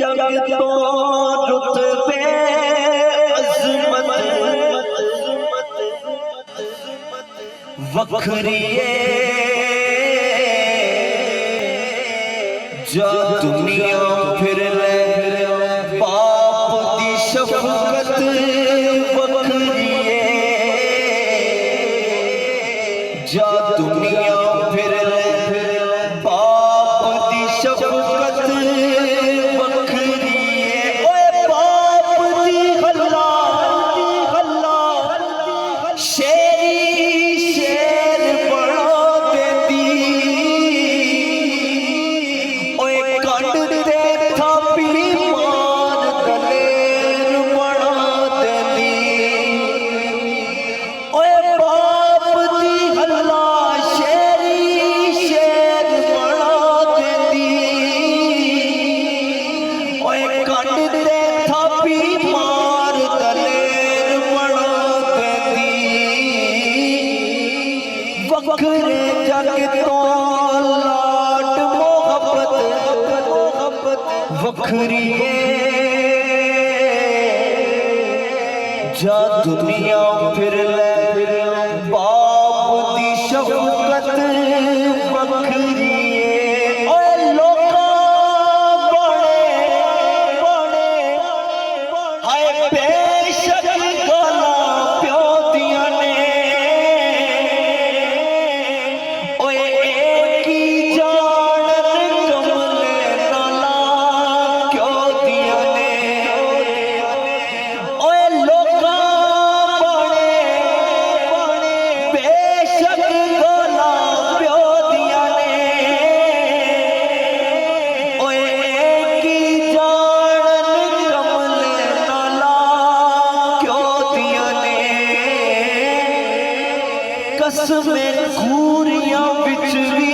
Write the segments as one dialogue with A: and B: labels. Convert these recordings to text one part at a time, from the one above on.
A: जग तो रुतबे अज़मत वखरिए जा दुनिया फिर ले बाप दी शफकत वखरिए जा दुनिया फिर ले बाप दी शफकत वखरिए ओए बाप दी हल्ला शेरी शेर बड़ा देंदी ओए कंड ते थापी मार दलेर बड़ा देंदी ओए बाप दी हल्ला शेरी शेर बड़ा देंदी ओए कंड ते थापी मार दलेर बड़ा देंदी वखरे जग तो लाड मोहब्बत वखरिए जा दुनिया फिर ले बाप दी शफकत वखरिए ओए लोका बड़े हाय बेशक गला प्यो दिया ने ओए एक ही जानन कमले नाला क्यों दिया ने ओए लोका बड़े बेशक गला प्यो दिया ने ओए एक ही जानन कमले नाला क्यों दिया ने कसमें घूरियां बिच भी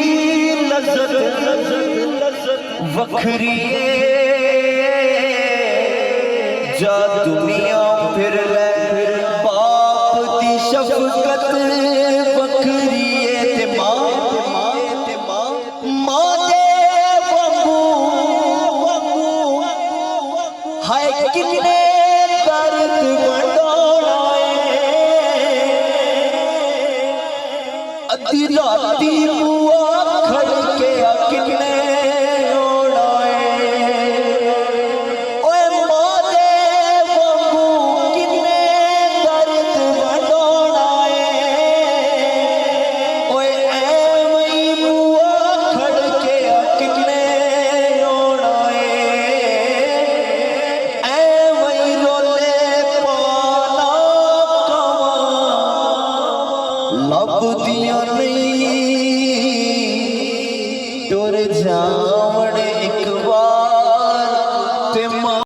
A: लज़्ज़त वखरिए जा दुनिया फिर ले बाप दी शफकत वखरिए ते मां दे वांगू हाय किन्ने दर्द वंडोड़ा अद्धी राती बुआ खड़ के किन्ने ओड़ाए ओए मां दे वांगू किन्ने दर्द वंडोड़ाए ओए ऐवें बुआ खड़ के किन्ने ओड़ाए ऐवें रोले पाला कवां लभदियां नहीं टुर जावण